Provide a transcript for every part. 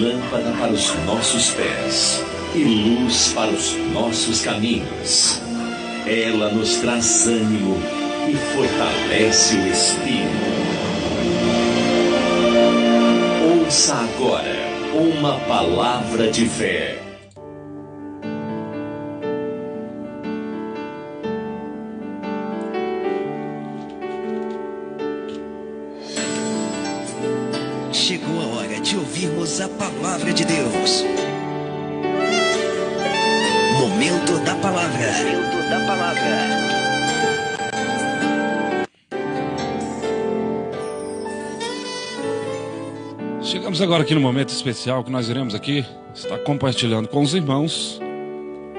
lâmpada para os nossos pés e luz para os nossos caminhos. Ela nos traz ânimo e fortalece o espírito. Ouça agora uma palavra de fé. Chegou a hora de ouvirmos a palavra de Deus. Momento da palavra. Momento da palavra. Chegamos agora aqui no momento especial que nós iremos aqui estar compartilhando com os irmãos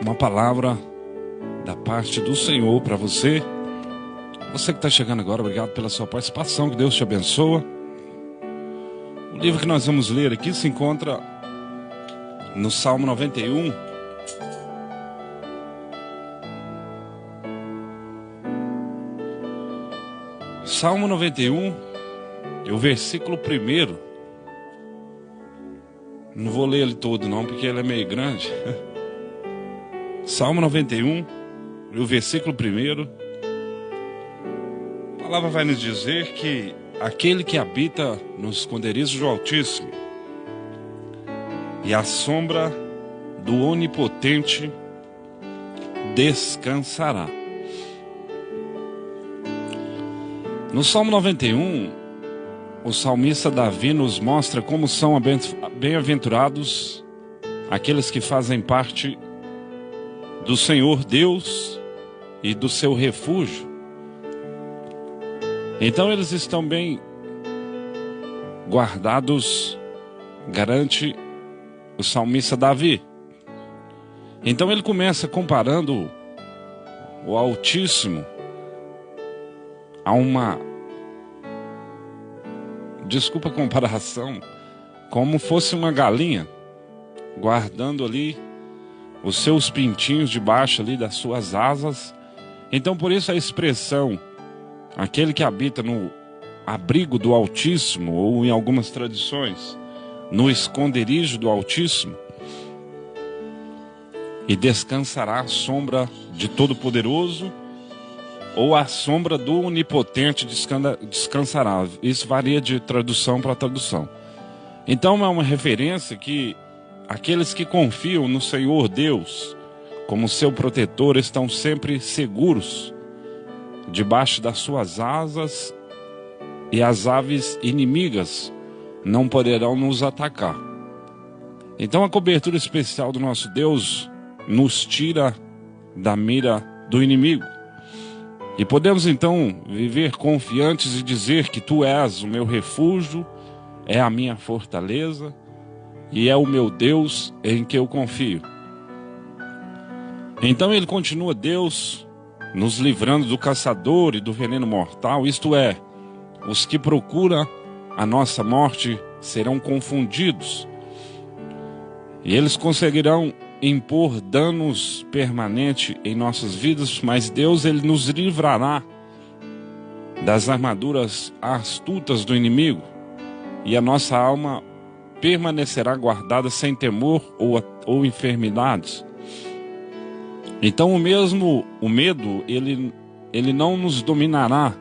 uma palavra da parte do Senhor para você. Você que está chegando agora, obrigado pela sua participação, que Deus te abençoe. O livro que nós vamos ler aqui se encontra no Salmo 91. Salmo 91, o versículo 1. Não vou ler ele todo não, porque ele é meio grande. Salmo 91, o versículo 1. A palavra vai nos dizer que aquele que habita nos esconderijos do Altíssimo e à sombra do Onipotente descansará. No Salmo 91, o salmista Davi nos mostra como são bem-aventurados aqueles que fazem parte do Senhor Deus e do seu refúgio. Então eles estão bem guardados, garante o salmista Davi. Então ele começa comparando o Altíssimo a uma, desculpa a comparação, como fosse uma galinha guardando ali os seus pintinhos debaixo ali das suas asas. Então por isso a expressão aquele que habita no abrigo do Altíssimo, ou em algumas tradições, no esconderijo do Altíssimo, e descansará à sombra de Todo-Poderoso, ou à sombra do Onipotente descansará. Isso varia de tradução para tradução. Então é uma referência que aqueles que confiam no Senhor Deus como seu protetor estão sempre seguros debaixo das suas asas, e as aves inimigas não poderão nos atacar. Então a cobertura especial do nosso Deus nos tira da mira do inimigo. E podemos então viver confiantes e dizer que Tu és o meu refúgio, é a minha fortaleza e é o meu Deus em que eu confio. Então ele continua: Deus nos livrando do caçador e do veneno mortal, isto é, os que procuram a nossa morte serão confundidos, e eles conseguirão impor danos permanentes em nossas vidas, mas Deus ele nos livrará das armaduras astutas do inimigo, e a nossa alma permanecerá guardada sem temor ou enfermidades. Então o medo, ele não nos dominará,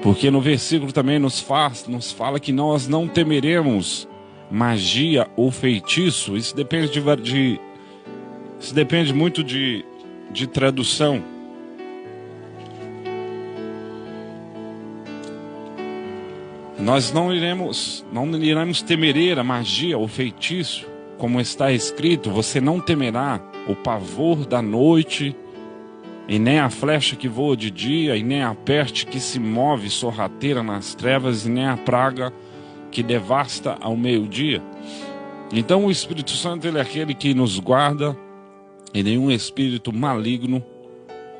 porque no versículo também nos fala que nós não temeremos magia ou feitiço. Isso depende muito de tradução. Nós não iremos temer a magia ou feitiço, como está escrito: você não temerá o pavor da noite, e nem a flecha que voa de dia, e nem a peste que se move sorrateira nas trevas, e nem a praga que devasta ao meio-dia. Então o Espírito Santo ele é aquele que nos guarda, e nenhum espírito maligno,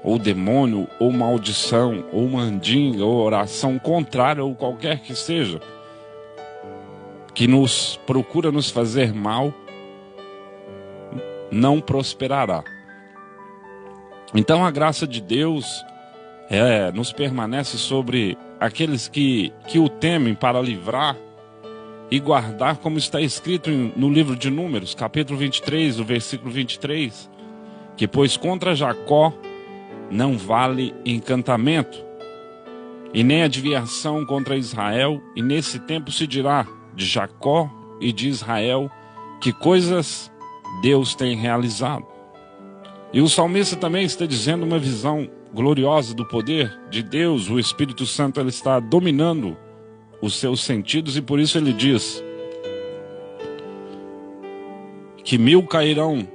ou demônio, ou maldição, ou mandinga, ou oração contrária, ou qualquer que seja, que nos procura nos fazer mal, não prosperará. Então a graça de Deus nos permanece sobre aqueles que o temem, para livrar e guardar, como está escrito no livro de Números, capítulo 23, o versículo 23, que pois contra Jacó não vale encantamento, e nem adivinhação contra Israel, e nesse tempo se dirá de Jacó e de Israel que coisas Deus tem realizado. E o salmista também está dizendo uma visão gloriosa do poder de Deus. O Espírito Santo ele está dominando os seus sentidos, e por isso ele diz que 1000 cairão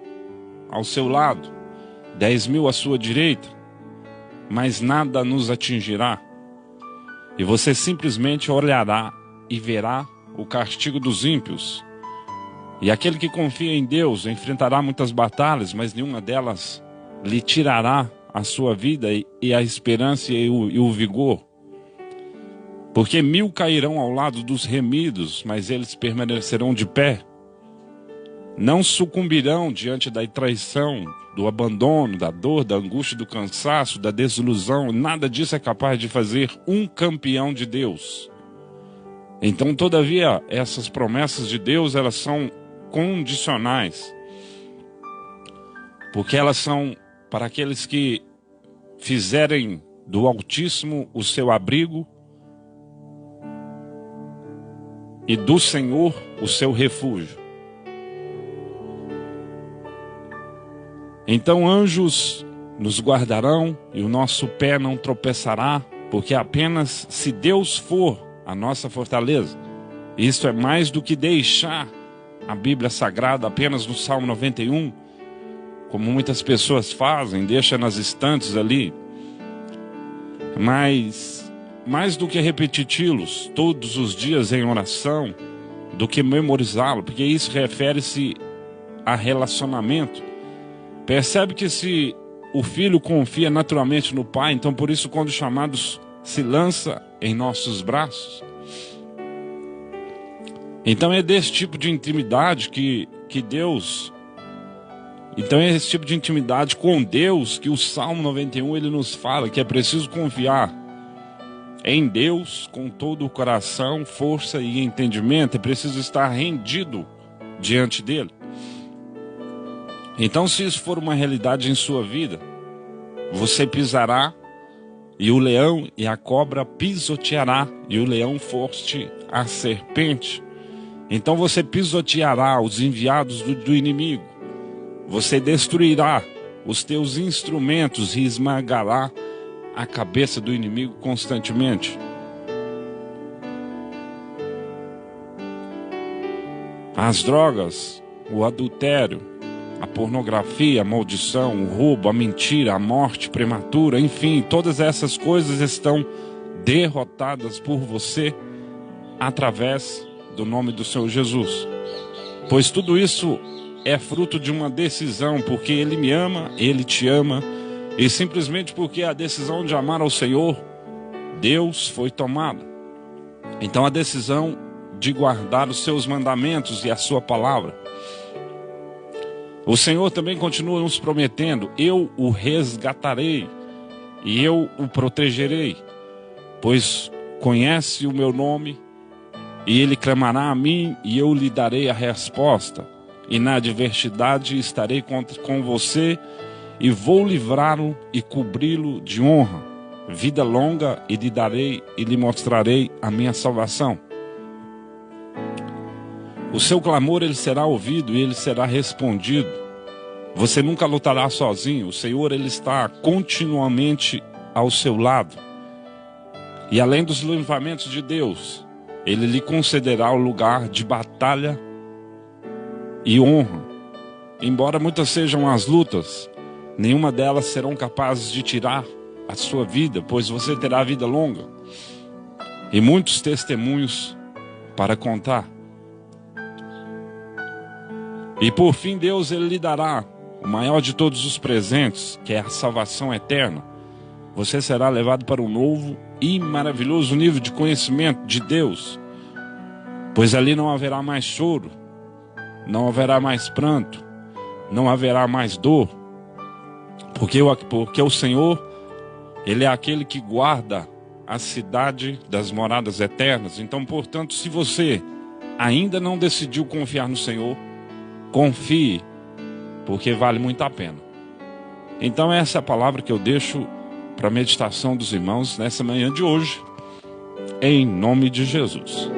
ao seu lado, 10.000 à sua direita, mas nada nos atingirá. E você simplesmente olhará e verá o castigo dos ímpios. E aquele que confia em Deus enfrentará muitas batalhas, mas nenhuma delas lhe tirará a sua vida e a esperança e o vigor. Porque 1000 cairão ao lado dos remidos, mas eles permanecerão de pé. Não sucumbirão diante da traição, do abandono, da dor, da angústia, do cansaço, da desilusão. Nada disso é capaz de fazer um campeão de Deus. Então, todavia, essas promessas de Deus, elas são condicionais. Porque elas são para aqueles que fizerem do Altíssimo o seu abrigo e do Senhor o seu refúgio. Então anjos nos guardarão e o nosso pé não tropeçará, porque apenas se Deus for a nossa fortaleza. Isso é mais do que deixar a Bíblia Sagrada apenas no Salmo 91, como muitas pessoas fazem, deixa nas estantes ali. Mas mais do que repeti-los todos os dias em oração, do que memorizá-lo, porque isso refere-se a relacionamento. Percebe que se o filho confia naturalmente no pai, então por isso quando chamados se lança em nossos braços. Então é desse tipo de intimidade que Deus... Então é esse tipo de intimidade com Deus que o Salmo 91 ele nos fala que é preciso confiar em Deus com todo o coração, força e entendimento. É preciso estar rendido diante dele. Então, se isso for uma realidade em sua vida, você pisará e o leão e a cobra pisoteará, e o leão foste a serpente. Então você pisoteará os enviados do inimigo, você destruirá os teus instrumentos e esmagará a cabeça do inimigo constantemente. As drogas, o adultério, a pornografia, a maldição, o roubo, a mentira, a morte prematura, enfim, todas essas coisas estão derrotadas por você através do nome do Senhor Jesus. Pois tudo isso é fruto de uma decisão, porque Ele me ama, Ele te ama, e simplesmente porque a decisão de amar ao Senhor, Deus foi tomada. Então a decisão de guardar os seus mandamentos e a sua palavra. O Senhor também continua nos prometendo: eu o resgatarei e eu o protegerei, pois conhece o meu nome, e ele clamará a mim e eu lhe darei a resposta. E na adversidade estarei com você e vou livrá-lo e cobri-lo de honra, vida longa, e lhe darei e lhe mostrarei a minha salvação. O seu clamor ele será ouvido e ele será respondido. Você nunca lutará sozinho. O Senhor ele está continuamente ao seu lado. E além dos livramentos de Deus, Ele lhe concederá o lugar de batalha e honra. Embora muitas sejam as lutas, nenhuma delas serão capazes de tirar a sua vida, pois você terá vida longa e muitos testemunhos para contar. E por fim Deus ele lhe dará o maior de todos os presentes, que é a salvação eterna. Você será levado para um novo e maravilhoso nível de conhecimento de Deus, pois ali não haverá mais choro, não haverá mais pranto, não haverá mais dor, porque o Senhor, Ele é aquele que guarda a cidade das moradas eternas. Então, portanto, se você ainda não decidiu confiar no Senhor, confie, porque vale muito a pena. Então essa é a palavra que eu deixo para a meditação dos irmãos nessa manhã de hoje, em nome de Jesus.